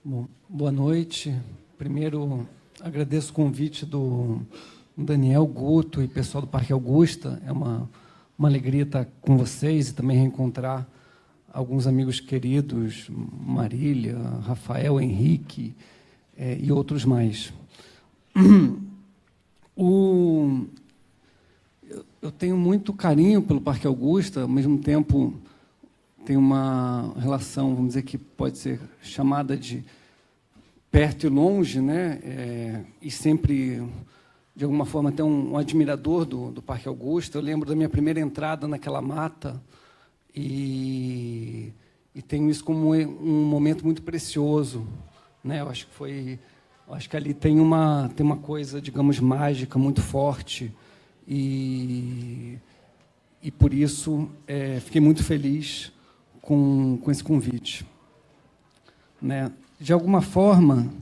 Bom, boa noite. Primeiro, agradeço o convite do Daniel Guto e pessoal do Parque Augusta. É uma alegria estar com vocês e também reencontrar alguns amigos queridos, Marília, Rafael, Henrique e outros mais. Eu tenho muito carinho pelo Parque Augusta, ao mesmo tempo tem uma relação, vamos dizer, que pode ser chamada de perto e longe, né? E sempre, de alguma forma, até um admirador do Parque Augusta. Eu lembro da minha primeira entrada naquela mata e tenho isso como um momento muito precioso, né? Eu acho que ali tem uma coisa, digamos, mágica muito forte e por isso fiquei muito feliz com esse convite, né? De alguma forma,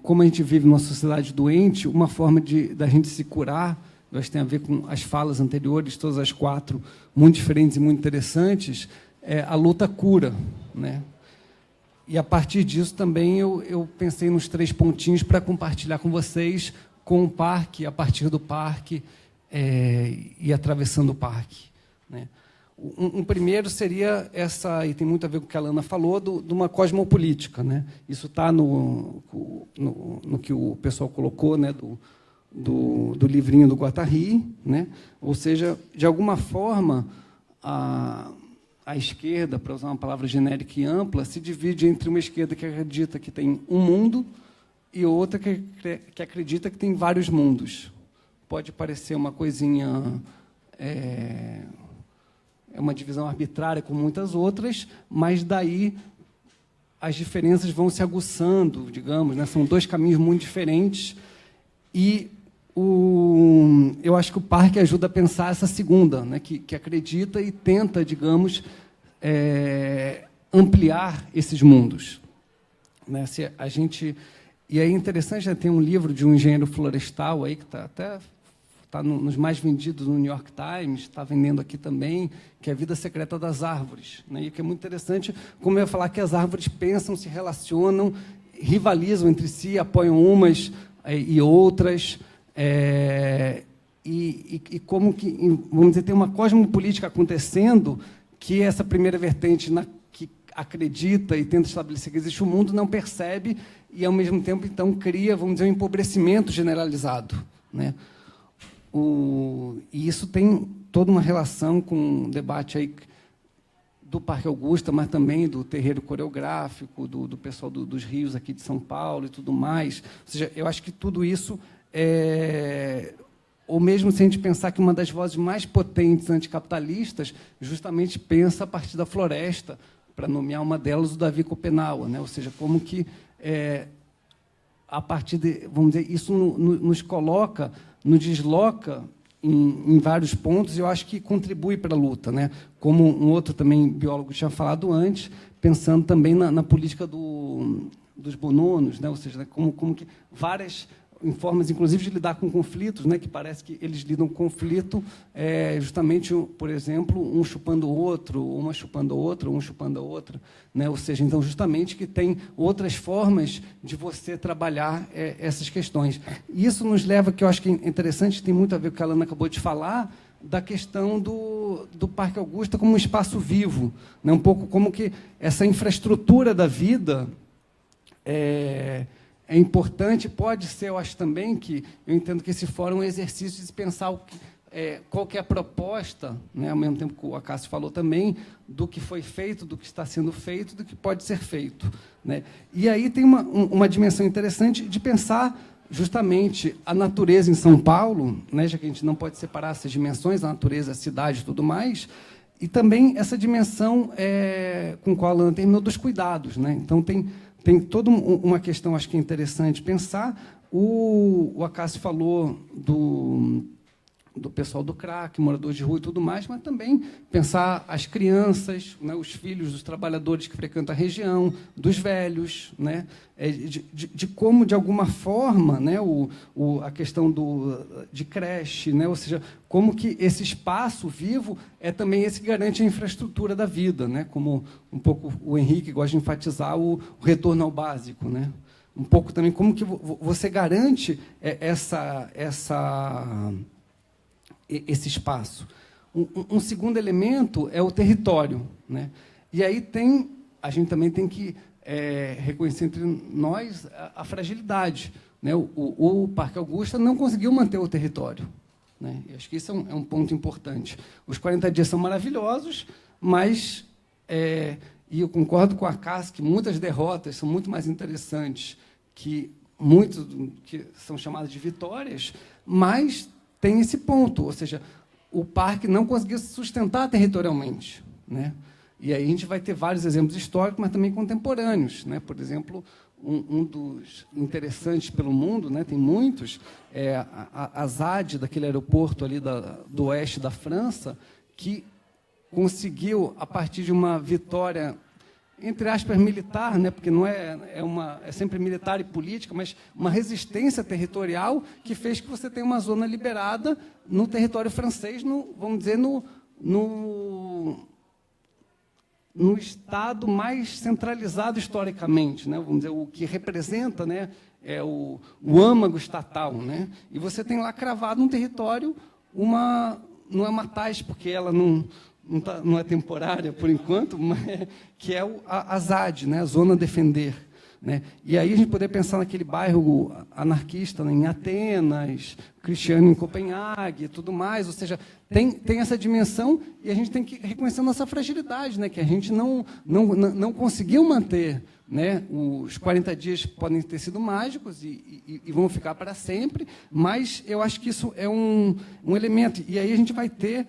como a gente vive numa sociedade doente, uma forma da gente se curar, eu acho que tem a ver com as falas anteriores, todas as quatro, muito diferentes e muito interessantes, é a luta cura, né? E, a partir disso, também eu pensei nos 3 pontinhos para compartilhar com vocês, com o parque, a partir do parque e atravessando o parque, né? Um primeiro seria e tem muito a ver com o que a Lana falou, de uma cosmopolítica, né? Isso está no que o pessoal colocou, né, do livrinho do Guattari, né? Ou seja, de alguma forma, a esquerda, para usar uma palavra genérica e ampla, se divide entre uma esquerda que acredita que tem um mundo e outra que acredita que tem vários mundos. Pode parecer uma coisinha... É uma divisão arbitrária, como muitas outras, mas daí as diferenças vão se aguçando, digamos, né? São 2 caminhos muito diferentes e eu acho que o parque ajuda a pensar essa segunda, né? Que acredita e tenta, digamos, ampliar esses mundos, né? E é interessante, né? Tem um livro de um engenheiro florestal aí que está nos mais vendidos no New York Times, está vendendo aqui também, que é A Vida Secreta das Árvores, né? E que é muito interessante, como eu ia falar, que as árvores pensam, se relacionam, rivalizam entre si, apoiam umas e outras, e como que, vamos dizer, tem uma cosmopolítica acontecendo que essa primeira vertente que acredita e tenta estabelecer que existe um mundo não percebe e, ao mesmo tempo, então, cria, vamos dizer, um empobrecimento generalizado, né? E isso tem toda uma relação com o debate aí do Parque Augusta, mas também do terreiro coreográfico, do pessoal dos rios aqui de São Paulo e tudo mais. Ou seja, eu acho que tudo isso ou mesmo se a gente pensar que uma das vozes mais potentes anticapitalistas justamente pensa a partir da floresta, para nomear uma delas, o Davi Copenau, né? Ou seja, como que, a partir de, vamos dizer, isso nos coloca, nos desloca em vários pontos, e eu acho que contribui para a luta, né? Como um outro também biólogo tinha falado antes, pensando também na política dos bononos, né? Ou seja, né, como que várias formas, inclusive, de lidar com conflitos, né? Que parece que eles lidam com conflito justamente, por exemplo, um chupando o outro, uma chupando a outra, um chupando a outra, né? Ou seja, então, justamente que tem outras formas de você trabalhar essas questões. E isso nos leva, que eu acho que é interessante, tem muito a ver com o que a Lana acabou de falar, da questão do Parque Augusta como um espaço vivo, né? Um pouco como que essa infraestrutura da vida é importante, pode ser, eu acho também que, eu entendo que esse fórum é um exercício de pensar qual que é a proposta, né, ao mesmo tempo que o Acácio falou também, do que foi feito, do que está sendo feito, do que pode ser feito, né? E aí tem uma dimensão interessante de pensar justamente a natureza em São Paulo, né, já que a gente não pode separar essas dimensões, a natureza, a cidade e tudo mais, e também essa dimensão com a qual a Lana terminou dos cuidados, né? Então, tem toda uma questão, acho que é interessante pensar. O Acácio falou do pessoal do crack, moradores de rua e tudo mais, mas também pensar as crianças, né, os filhos dos trabalhadores que frequentam a região, dos velhos, né, de como, de alguma forma, né, a questão de creche, né, ou seja, como que esse espaço vivo é também esse que garante a infraestrutura da vida, né, como um pouco o Henrique gosta de enfatizar o retorno ao básico, né, um pouco também como que você garante esse espaço. Um segundo elemento é o território, né? E aí a gente também tem que reconhecer entre nós a fragilidade, né? O Parque Augusta não conseguiu manter o território, né? E acho que isso é um ponto importante. Os 40 dias são maravilhosos, mas, e eu concordo com a Cássia, que muitas derrotas são muito mais interessantes que são chamadas de vitórias, mas tem esse ponto, ou seja, o parque não conseguiu se sustentar territorialmente, né? E aí a gente vai ter vários exemplos históricos, mas também contemporâneos, né? Por exemplo, um dos interessantes pelo mundo, né? Tem muitos, a ZAD, daquele aeroporto ali do oeste da França, que conseguiu, a partir de uma vitória, entre aspas, militar, né, porque não é sempre militar e política, mas uma resistência territorial que fez que você tenha uma zona liberada no território francês, vamos dizer, no estado mais centralizado historicamente, né, vamos dizer, o que representa, né, o âmago estatal, né, e você tem lá cravado um território, não é uma TAS, porque ela não é temporária, por enquanto, mas que é a ZAD, né, a Zona a Defender. Né? E aí a gente poder pensar naquele bairro anarquista, né, em Atenas, Cristiano em Copenhague e tudo mais, ou seja, tem essa dimensão e a gente tem que reconhecer a nossa fragilidade, né, que a gente não conseguiu manter. Né? Os 40 dias podem ter sido mágicos e vão ficar para sempre, mas eu acho que isso é um elemento. E aí a gente vai ter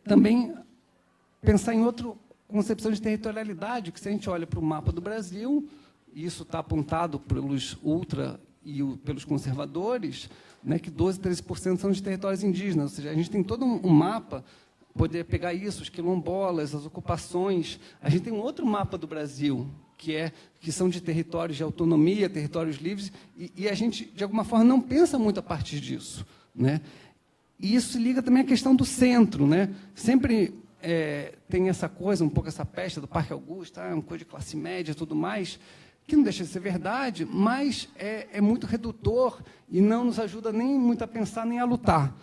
também pensar em outra concepção de territorialidade, que se a gente olha para o mapa do Brasil, e isso está apontado pelos ultra e pelos conservadores, né, que 12%, 13% são de territórios indígenas, ou seja, a gente tem todo um mapa, poder pegar isso, os quilombolas, as ocupações. A gente tem um outro mapa do Brasil, que são de territórios de autonomia, territórios livres, e a gente, de alguma forma, não pensa muito a partir disso, né? E isso liga também à questão do centro, né? Sempre tem essa coisa, um pouco essa peste do Parque Augusta, uma coisa de classe média e tudo mais, que não deixa de ser verdade, mas é muito redutor e não nos ajuda nem muito a pensar, nem a lutar.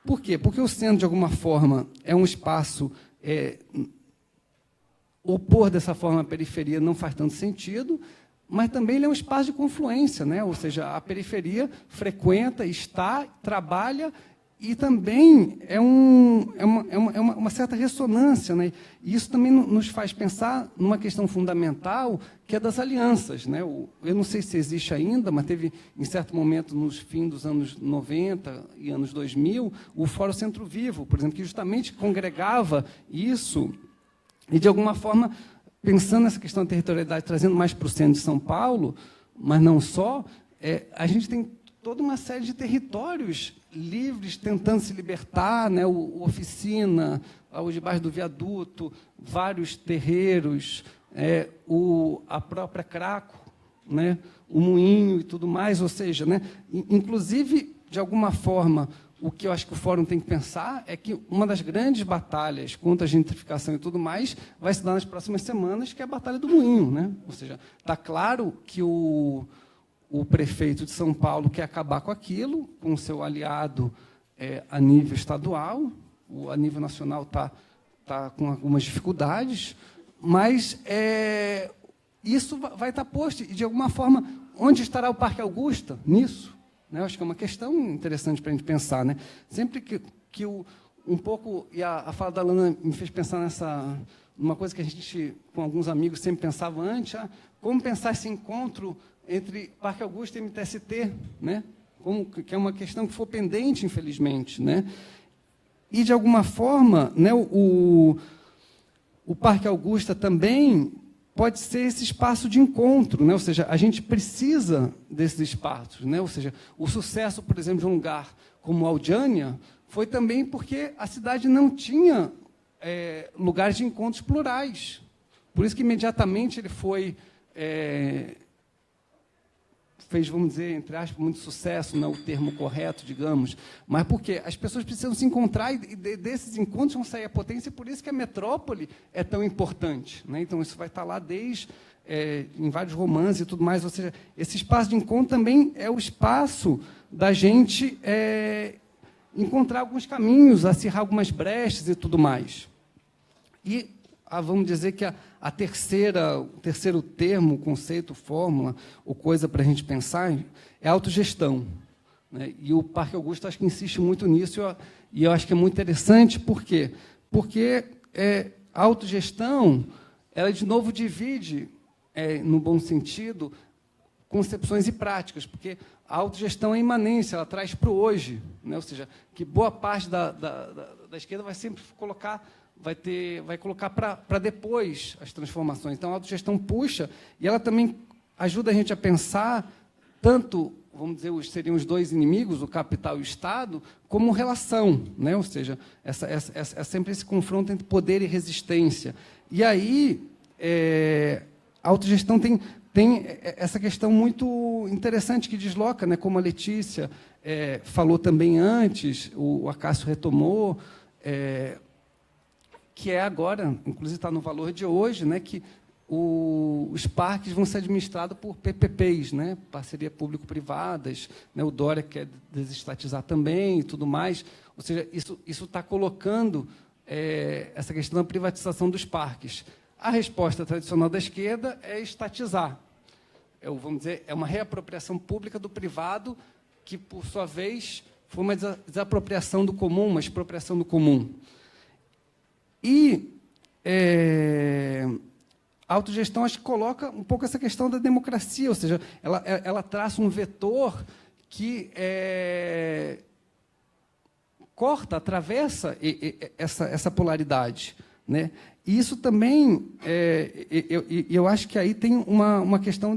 Por quê? Porque o centro, de alguma forma, é um espaço... opor dessa forma a periferia não faz tanto sentido, mas também ele é um espaço de confluência, né? Ou seja, a periferia frequenta, está, trabalha, e também é uma certa ressonância, né? E isso também nos faz pensar numa questão fundamental, que é das alianças, né? Eu não sei se existe ainda, mas teve, em certo momento, nos fins dos anos 90 e anos 2000, o Fórum Centro Vivo, por exemplo, que justamente congregava isso e, de alguma forma, pensando nessa questão da territorialidade, trazendo mais para o centro de São Paulo, mas não só, a gente tem toda uma série de territórios livres tentando se libertar, né? O Oficina, o debaixo do Viaduto, vários terreiros, a própria Craco, né? O Moinho e tudo mais, ou seja, né? Inclusive, de alguma forma, o que eu acho que o Fórum tem que pensar é que uma das grandes batalhas contra a gentrificação e tudo mais vai se dar nas próximas semanas, que é a Batalha do Moinho, né? Ou seja, está claro que o prefeito de São Paulo quer acabar com aquilo, com o seu aliado a nível estadual, a nível nacional está com algumas dificuldades, mas isso vai estar posto, e, de alguma forma, onde estará o Parque Augusta nisso? Né? Eu acho que é uma questão interessante para a gente pensar. Né? Sempre que um pouco, e a fala da Lana me fez pensar numa coisa que a gente, com alguns amigos, sempre pensava antes, como pensar esse encontro entre Parque Augusta e MTST, né? Que é uma questão que foi pendente, infelizmente. Né? E, de alguma forma, né, o Parque Augusta também pode ser esse espaço de encontro, né? Ou seja, a gente precisa desses espaços, né? Ou seja, o sucesso, por exemplo, de um lugar como Audiânia foi também porque a cidade não tinha lugares de encontros plurais. Por isso que, imediatamente, ele fez, vamos dizer, entre aspas, muito sucesso, não é o termo correto, digamos, mas porque as pessoas precisam se encontrar e desses encontros vão sair a potência, e por isso que a metrópole é tão importante, né? Então, isso vai estar lá em vários romances e tudo mais, ou seja, esse espaço de encontro também é o espaço da gente encontrar alguns caminhos, acirrar algumas brechas e tudo mais. E vamos dizer que o terceiro termo, conceito, fórmula, ou coisa para a gente pensar, é autogestão, né? E o Parque Augusto, acho que insiste muito nisso, e eu acho que é muito interessante. Por quê? Porque a autogestão, ela, de novo, divide, no bom sentido, concepções e práticas, porque a autogestão é imanência, ela traz para o hoje, né? Ou seja, que boa parte da esquerda vai sempre vai colocar para depois as transformações. Então, a autogestão puxa, e ela também ajuda a gente a pensar tanto, vamos dizer, seriam os dois inimigos, o capital e o Estado, como relação, né? Ou seja, é sempre esse confronto entre poder e resistência. E aí, a autogestão tem essa questão muito interessante que desloca, né? Como a Letícia falou também antes, o Acácio retomou, que agora, inclusive está no valor de hoje, né, que os parques vão ser administrados por PPPs, né, parceria público-privadas, né, o Dória quer desestatizar também e tudo mais. Ou seja, isso está colocando essa questão da privatização dos parques. A resposta tradicional da esquerda é estatizar. Vamos dizer, é uma reapropriação pública do privado que, por sua vez, foi uma desapropriação do comum, uma expropriação do comum. E a autogestão, acho que coloca um pouco essa questão da democracia, ou seja, ela traça um vetor que atravessa essa polaridade, né? E isso também, eu acho que aí tem uma questão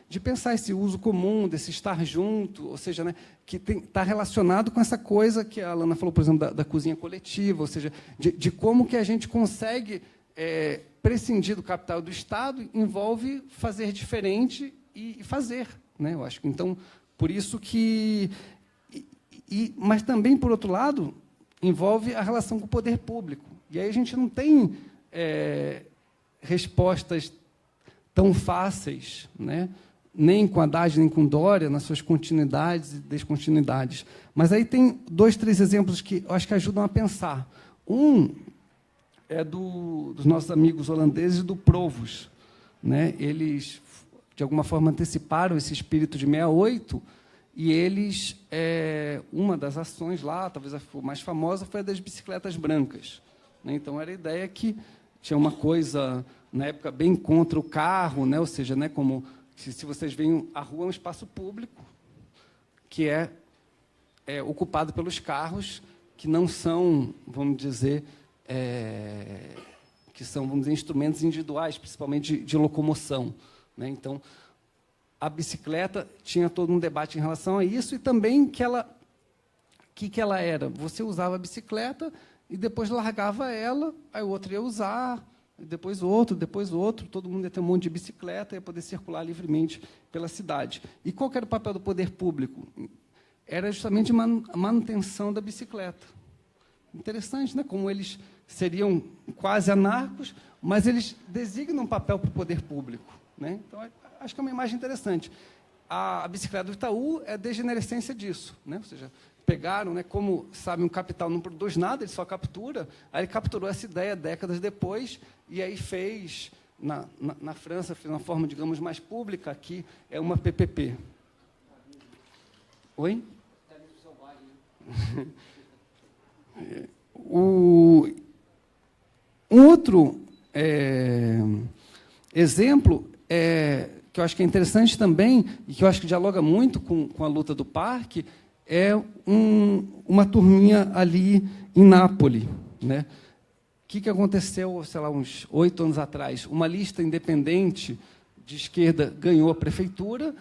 de pensar esse uso comum, desse estar junto, ou seja, né, que está relacionado com essa coisa que a Alana falou, por exemplo, da cozinha coletiva, ou seja, de como que a gente consegue prescindir do capital do Estado, envolve fazer diferente e fazer, né? Eu acho que, então, por isso que... mas também, por outro lado, envolve a relação com o poder público. E aí a gente não tem respostas tão fáceis, né? Nem com Haddad, nem com Dória, nas suas continuidades e descontinuidades. Mas aí tem 2, 3 exemplos que eu acho que ajudam a pensar. Um é dos nossos amigos holandeses do Provos, né? Eles, de alguma forma, anteciparam esse espírito de 68, e eles, uma das ações lá, talvez a mais famosa, foi a das bicicletas brancas, né? Então, era a ideia que tinha uma coisa, na época, bem contra o carro, né? Ou seja, né, como se vocês veem, a rua é um espaço público que é ocupado pelos carros, que não são, vamos dizer, que são, vamos dizer, instrumentos individuais, principalmente de locomoção, né? Então, a bicicleta tinha todo um debate em relação a isso, e também que ela era. Você usava a bicicleta e depois largava ela, aí o outro ia usar, depois outro, todo mundo ia ter um monte de bicicleta e ia poder circular livremente pela cidade. E qual que era o papel do poder público? Era justamente a manutenção da bicicleta. Interessante, né? Como eles seriam quase anarcos, mas eles designam um papel para o poder público, né? Então, acho que é uma imagem interessante. A bicicleta do Itaú é a degenerescência disso, né? Ou seja, pegaram, né, como, sabe, um capital não produz nada, ele só captura. Aí ele capturou essa ideia décadas depois, e aí fez, na França, fez uma forma, digamos, mais pública, aqui é uma PPP. Oi? Um outro exemplo que eu acho que é interessante também, e que eu acho que dialoga muito com a luta do parque, é uma turminha ali em Nápoles, né? que aconteceu, sei lá, uns 8 anos atrás? Uma lista independente de esquerda ganhou a prefeitura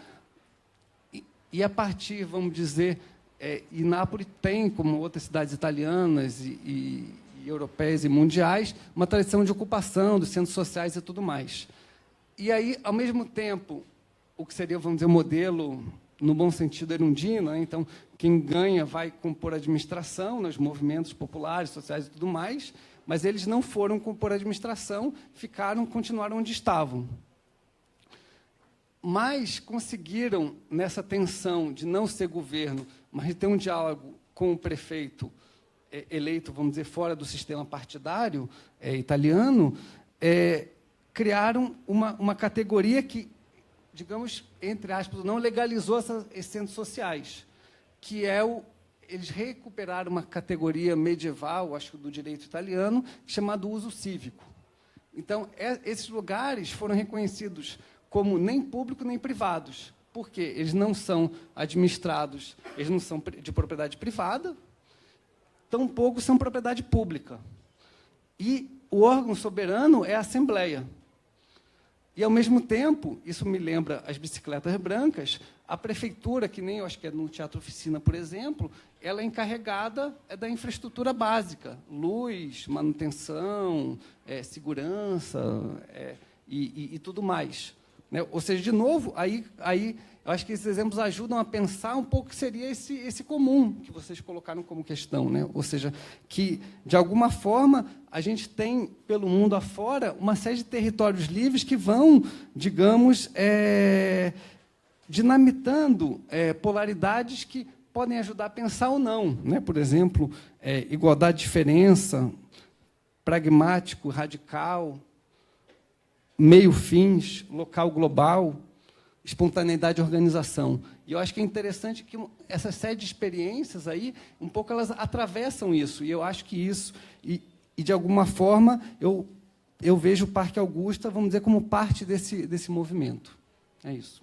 e a partir, vamos dizer, e Nápoles tem, como outras cidades italianas e europeias e mundiais, uma tradição de ocupação dos centros sociais e tudo mais. E aí, ao mesmo tempo, o que seria, vamos dizer, o modelo, no bom sentido, erundino, né? Então, quem ganha vai compor administração nos movimentos populares, sociais e tudo mais, mas eles não foram compor administração, continuaram onde estavam. Mas conseguiram, nessa tensão de não ser governo, mas de ter um diálogo com o prefeito eleito, vamos dizer, fora do sistema partidário italiano, criaram uma categoria que, digamos, entre aspas, não legalizou esses centros sociais, que eles recuperaram uma categoria medieval, acho que do direito italiano, chamado uso cívico. Então, esses lugares foram reconhecidos como nem públicos nem privados. Por quê? Eles não são administrados, eles não são de propriedade privada, tampouco são propriedade pública. E o órgão soberano é a Assembleia. E, ao mesmo tempo, isso me lembra as bicicletas brancas, a prefeitura, que nem eu acho que é no Teatro Oficina, por exemplo, ela é encarregada da infraestrutura básica, luz, manutenção, segurança e tudo mais. Né? Ou seja, de novo, aí eu acho que esses exemplos ajudam a pensar um pouco o que seria esse comum que vocês colocaram como questão. Né? Ou seja, que, de alguma forma, a gente tem, pelo mundo afora, uma série de territórios livres que vão, digamos, dinamitando polaridades que podem ajudar a pensar ou não. Né? Por exemplo, igualdade, diferença, pragmático, radical, meio-fins, local global, espontaneidade de organização. E eu acho que é interessante que essa série de experiências aí, um pouco elas atravessam isso. E eu acho que isso, e de alguma forma, eu vejo o Parque Augusta, vamos dizer, como parte desse movimento. É isso.